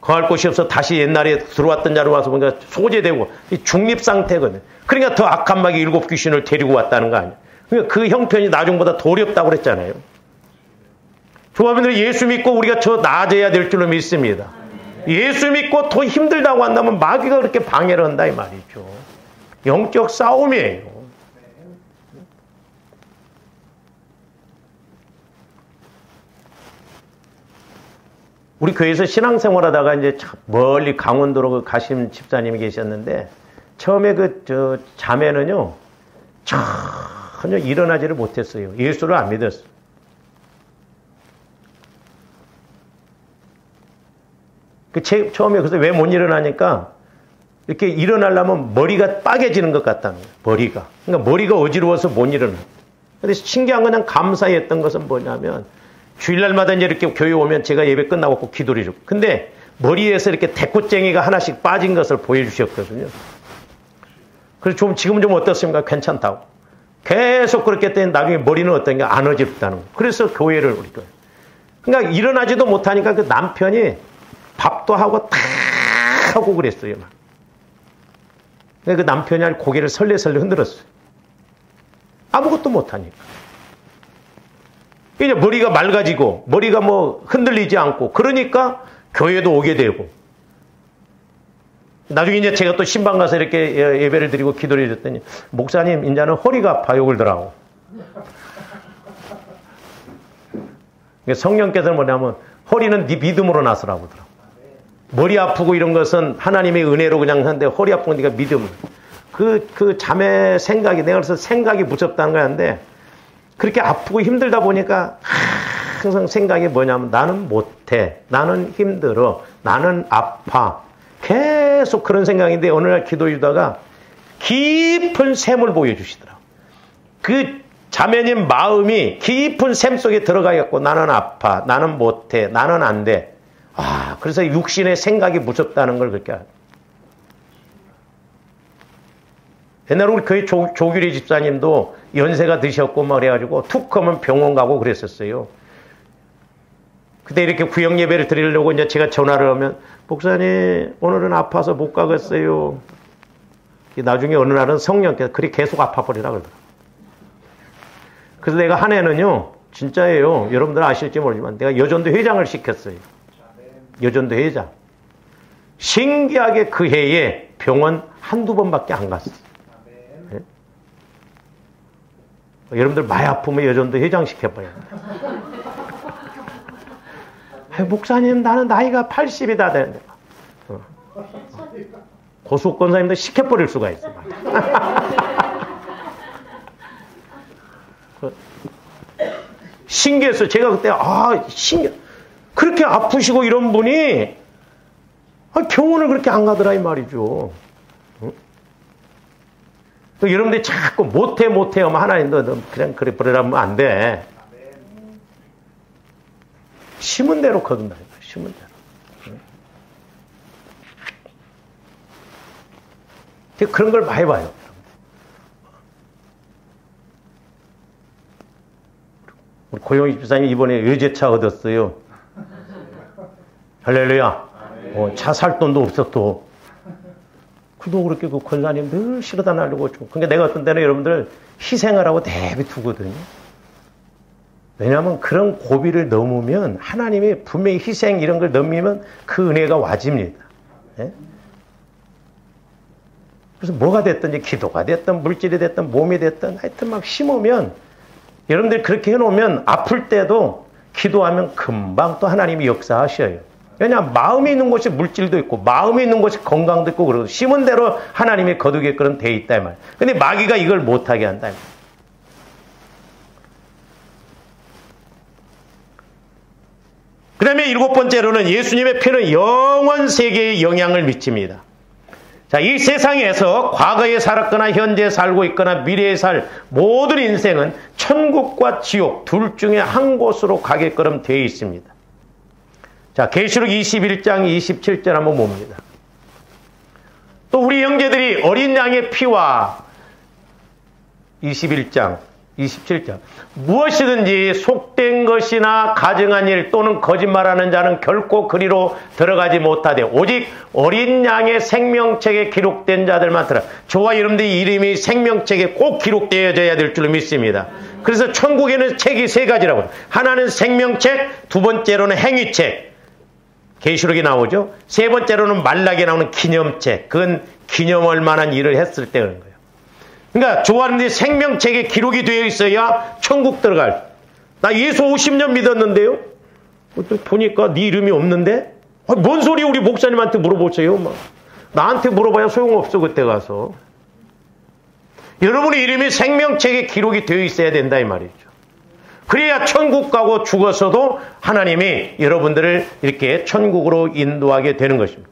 거할 곳이 없어 다시 옛날에 들어왔던 자로 와서 보니까 소제되고 중립 상태거든. 그러니까 더 악한 마귀 7 귀신을 데리고 왔다는 거 아니에요. 그러니까 그 형편이 나중보다 더 어렵다고 그랬잖아요. 조합원들 예수 믿고 우리가 더 나아져야 될 줄로 믿습니다. 예수 믿고 더 힘들다고 한다면 마귀가 그렇게 방해를 한다 이 말이죠. 영적 싸움이에요. 우리 교회에서 신앙생활하다가 이제 멀리 강원도로 가신 집사님이 계셨는데 처음에 그 자매는요 전혀 일어나지를 못했어요. 예수를 안 믿었어요. 처음에 그래서 왜 못 일어나니까 이렇게 일어나려면 머리가 빠개지는 것 같다는 거예요. 머리가. 그러니까 머리가 어지러워서 못 일어나. 근데 신기한 건 그냥 감사했던 것은 뭐냐면 주일날마다 이제 이렇게 교회 오면 제가 예배 끝나고 꼭 기도를 해주고. 근데 머리에서 이렇게 대꾸쟁이가 하나씩 빠진 것을 보여주셨거든요. 그래서 지금은 좀 어떻습니까? 괜찮다고. 계속 그렇게 했더니 나중에 머리는 어떤게 안 어지럽다는 거예요. 그래서 교회를 우리 거예요. 그러니까 일어나지도 못하니까 그 남편이 밥도 하고 다 하고 그랬어요. 막. 그 남편이 고개를 설레설레 흔들었어요. 아무것도 못하니까. 이제 머리가 맑아지고 머리가 뭐 흔들리지 않고 그러니까 교회도 오게 되고 나중에 이제 제가 또 신방 가서 이렇게 예배를 드리고 기도를 해줬더니 목사님 이제는 허리가 아파요 그러더라고. 성령께서는 뭐냐면 허리는 네 믿음으로 나서라고 그러더라고. 머리 아프고 이런 것은 하나님의 은혜로 그냥 하는데 허리 아픈 건 네가 믿음으로. 그 자매 생각이 내가 그래서 생각이 무섭다는 거였는데 그렇게 아프고 힘들다 보니까 항상 생각이 뭐냐면 나는 못해, 나는 힘들어, 나는 아파. 계속 그런 생각인데 어느 날 기도해주다가 깊은 샘을 보여주시더라고요. 그 자매님 마음이 깊은 샘 속에 들어가겠고 나는 아파, 나는 못해, 나는 안 돼. 그래서 육신의 생각이 무섭다는 걸 그렇게 알아요. 옛날에 우리 교회 조규리 집사님도 연세가 드셨고 막 그래가지고 툭 하면 병원 가고 그랬었어요. 그때 이렇게 구역 예배를 드리려고 이제 제가 전화를 하면 목사님 오늘은 아파서 못 가겠어요. 나중에 어느 날은 성령께서 그리 계속 아파버리라 그러더라고요. 그래서 내가 한 해는요 진짜예요. 여러분들 아실지 모르지만 내가 여전도 회장을 시켰어요. 여전도 회장. 신기하게 그 해에 병원 한두 번밖에 안 갔어요. 네? 여러분들 많이 아프면 여전도 회장 시켜봐요. 목사님 나는 나이가 80이 다 되는데 고수 권사님도 시켜버릴 수가 있어요. 신기했어요. 제가 그때 그렇게 아프시고 이런 분이 병원을 그렇게 안 가더라 이 말이죠. 또 여러분들이 자꾸 못해 하면 하나님 너 그냥 그래 버리라면 안 돼. 심은 대로 거둔다. 심은 대로. 그런 걸 많이 봐요. 우리 고영희 집사님 이번에 외제차 얻었어요. 할렐루야. 차 살 돈도 없었고. 그도 그렇게 그 권사님 늘 실어다 날리고. 그러니까 내가 어떤 때는 여러분들 희생을 하고 내비두거든요. 왜냐하면 그런 고비를 넘으면 하나님이 분명히 희생 이런 걸 넘기면 그 은혜가 와집니다. 네? 그래서 뭐가 됐든지 기도가 됐든 물질이 됐든 몸이 됐든 하여튼 막 심으면 여러분들이 그렇게 해놓으면 아플 때도 기도하면 금방 또 하나님이 역사하셔요. 왜냐하면 마음이 있는 곳이 물질도 있고 마음이 있는 곳이 건강도 있고 그러고 심은 대로 하나님이 거두게끔 돼 있다 이 말이에요. 근데 마귀가 이걸 못하게 한다 이 말이에요. 그 다음에 7번째로는 예수님의 피는 영원 세계에 영향을 미칩니다. 자, 이 세상에서 과거에 살았거나 현재 살고 있거나 미래에 살 모든 인생은 천국과 지옥 둘 중에 한 곳으로 가게끔 되어 있습니다. 자, 계시록 21장 27절 한번 봅니다. 또 우리 형제들이 어린 양의 피와 21장, 27장 무엇이든지 속된 것이나 가증한 일 또는 거짓말하는 자는 결코 그리로 들어가지 못하되 오직 어린 양의 생명책에 기록된 자들만 들어. 저와 여러분들의 이름이 생명책에 꼭 기록되어져야 될 줄로 믿습니다. 그래서 천국에는 책이 세 가지라고 해요. 하나는 생명책, 두 번째로는 행위책, 계시록이 나오죠. 세 번째로는 말라기에 나오는 기념책, 그건 기념할 만한 일을 했을 때 그런 거예요. 그러니까 좋아하는데 생명책에 기록이 되어 있어야 천국 들어갈. 나 예수 50년 믿었는데요. 보니까 네 이름이 없는데? 뭔 소리 우리 목사님한테 물어보세요. 막. 나한테 물어봐야 소용없어 그때 가서. 여러분의 이름이 생명책에 기록이 되어 있어야 된다 이 말이죠. 그래야 천국 가고 죽어서도 하나님이 여러분들을 이렇게 천국으로 인도하게 되는 것입니다.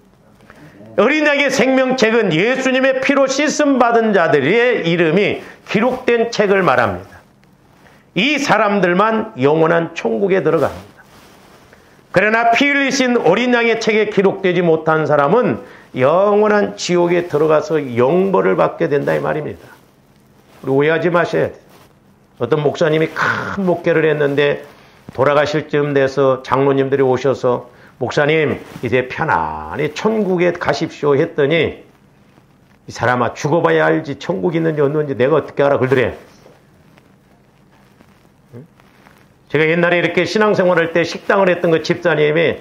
어린 양의 생명책은 예수님의 피로 씻음받은 자들의 이름이 기록된 책을 말합니다. 이 사람들만 영원한 천국에 들어갑니다. 그러나 피 흘리신 어린 양의 책에 기록되지 못한 사람은 영원한 지옥에 들어가서 영벌을 받게 된다 이 말입니다. 우리 오해하지 마셔야 돼요. 어떤 목사님이 큰 목회를 했는데 돌아가실 즈음 돼서 장로님들이 오셔서 목사님 이제 편안히 천국에 가십시오 했더니 이 사람아 죽어봐야 알지 천국이 있는지 없는지 내가 어떻게 알아 그러더래. 제가 옛날에 이렇게 신앙생활할 때 식당을 했던 그 집사님이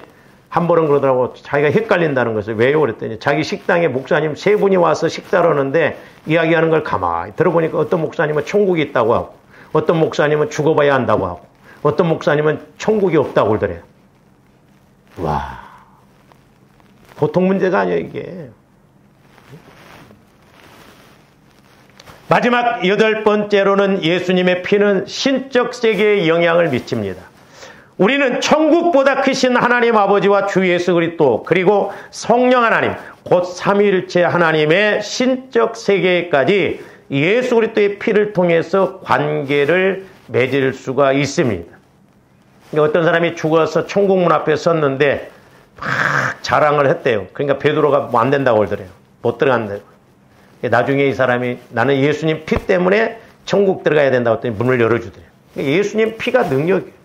한 번은 그러더라고. 자기가 헷갈린다는 것을. 왜요 그랬더니 자기 식당에 목사님 세 분이 와서 식사를 하는데 이야기하는 걸 가만히 들어보니까 어떤 목사님은 천국이 있다고 하고 어떤 목사님은 죽어봐야 한다고 하고 어떤 목사님은 천국이 없다고 그러더래요. 와, 보통 문제가 아니에요 이게. 마지막 8번째로는 예수님의 피는 신적 세계에 영향을 미칩니다. 우리는 천국보다 크신 하나님 아버지와 주 예수 그리스도 그리고 성령 하나님 곧 삼위일체 하나님의 신적 세계까지 예수 그리스도의 피를 통해서 관계를 맺을 수가 있습니다. 어떤 사람이 죽어서 천국 문 앞에 섰는데 막 자랑을 했대요. 그러니까 베드로가 뭐 안 된다고 그러더래요. 못 들어간다고. 나중에 이 사람이 나는 예수님 피 때문에 천국 들어가야 된다고 했더니 문을 열어주더래요. 예수님 피가 능력이에요.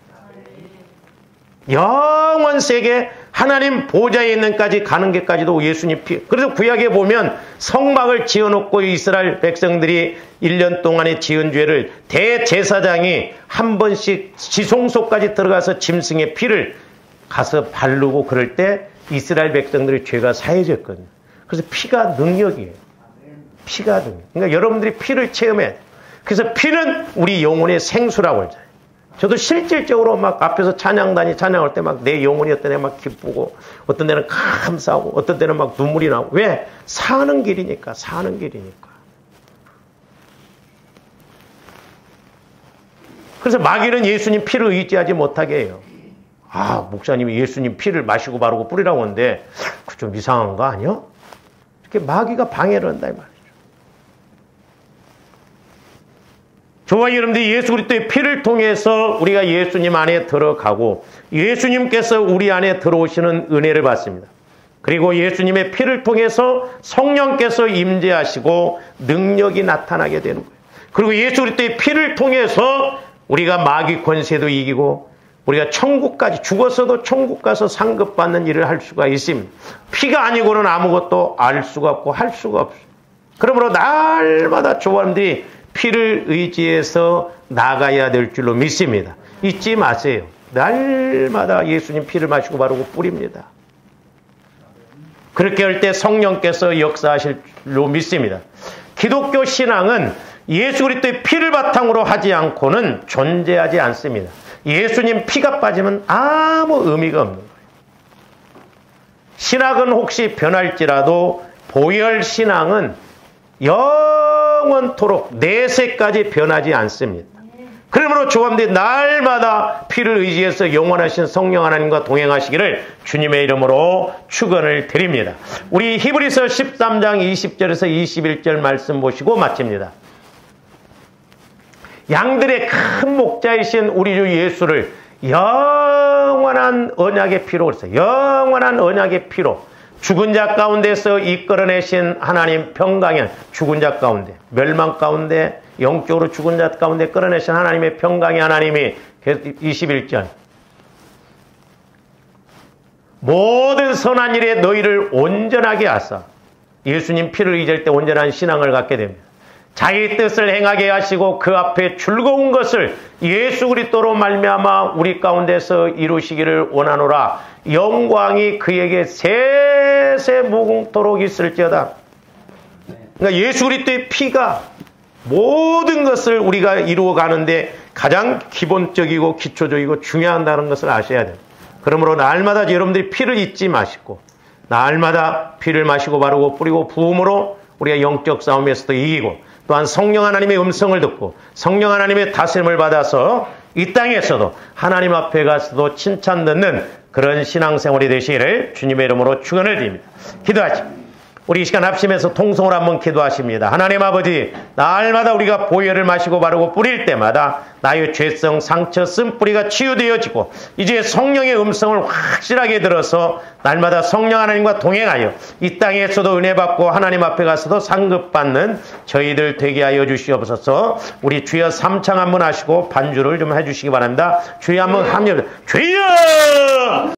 영원 세계 하나님 보좌에 있는까지 가는 게까지도 예수님 피. 그래서 구약에 보면 성막을 지어놓고 이스라엘 백성들이 1년 동안에 지은 죄를 대제사장이 한 번씩 지성소까지 들어가서 짐승의 피를 가서 바르고 그럴 때 이스라엘 백성들의 죄가 사해졌거든요. 그래서 피가 능력이에요. 피가 능력. 그러니까 여러분들이 피를 체험해야 돼요. 그래서 피는 우리 영혼의 생수라고 하잖아요. 저도 실질적으로 막 앞에서 찬양단이 찬양할 때 막 내 영혼이 어떤 데는 막 기쁘고 어떤 데는 감사하고 어떤 데는 막 눈물이 나고. 왜? 사는 길이니까. 사는 길이니까. 그래서 마귀는 예수님 피를 의지하지 못하게 해요. 아, 목사님이 예수님 피를 마시고 바르고 뿌리라고 하는데 그 좀 이상한 거 아니야? 이렇게 마귀가 방해를 한다 이 말이죠. 저와 여러분들이 예수 그리스도의 피를 통해서 우리가 예수님 안에 들어가고 예수님께서 우리 안에 들어오시는 은혜를 받습니다. 그리고 예수님의 피를 통해서 성령께서 임재하시고 능력이 나타나게 되는 거예요. 그리고 예수 그리스도의 피를 통해서 우리가 마귀 권세도 이기고 우리가 천국까지 죽었어도 천국 가서 상급받는 일을 할 수가 있습니다. 피가 아니고는 아무것도 알 수가 없고 할 수가 없어요. 그러므로 날마다 조원들이 피를 의지해서 나가야 될 줄로 믿습니다. 잊지 마세요. 날마다 예수님 피를 마시고 바르고 뿌립니다. 그렇게 할 때 성령께서 역사하실 줄로 믿습니다. 기독교 신앙은 예수 그리스도의 피를 바탕으로 하지 않고는 존재하지 않습니다. 예수님 피가 빠지면 아무 의미가 없는 거예요. 신학은 혹시 변할지라도 보혈 신앙은 영원토록 내세까지 변하지 않습니다. 그러므로 조감들이 날마다 피를 의지해서 영원하신 성령 하나님과 동행하시기를 주님의 이름으로 축원을 드립니다. 우리 히브리서 13장 20절에서 21절 말씀 보시고 마칩니다. 양들의 큰 목자이신 우리 주 예수를 영원한 언약의 피로 그랬어요. 영원한 언약의 피로 죽은 자 가운데서 이끌어내신 하나님 평강이 죽은 자 가운데 멸망 가운데 영적으로 죽은 자 가운데 끌어내신 하나님의 평강의 하나님이 21절 모든 선한 일에 너희를 온전하게 하사 예수님 피를 잊을 때 온전한 신앙을 갖게 됩니다. 자기 뜻을 행하게 하시고 그 앞에 즐거운 것을 예수 그리스도로 말미암아 우리 가운데서 이루시기를 원하노라. 영광이 그에게 세세 무궁토록 있을지어다. 그러니까 예수 그리스도의 피가 모든 것을 우리가 이루어가는데 가장 기본적이고 기초적이고 중요하다는 것을 아셔야 돼요. 그러므로 날마다 여러분들이 피를 잊지 마시고 날마다 피를 마시고 바르고 뿌리고 부음으로 우리가 영적 싸움에서도 이기고 또한 성령 하나님의 음성을 듣고 성령 하나님의 다스림을 받아서 이 땅에서도 하나님 앞에 가서도 칭찬 듣는 그런 신앙생활이 되시기를 주님의 이름으로 축원을 드립니다. 기도하십니다. 우리 이 시간 합심해서 통성으로 한번 기도하십니다. 하나님 아버지, 날마다 우리가 보혈을 마시고 바르고 뿌릴 때마다 나의 죄성, 상처, 쓴뿌리가 치유되어지고 이제 성령의 음성을 확실하게 들어서 날마다 성령 하나님과 동행하여 이 땅에서도 은혜 받고 하나님 앞에 가서도 상급받는 저희들 되게 하여 주시옵소서. 우리 주여 삼창 한번 하시고 반주를 좀 해주시기 바랍니다. 주여 한번 합니다. 주여!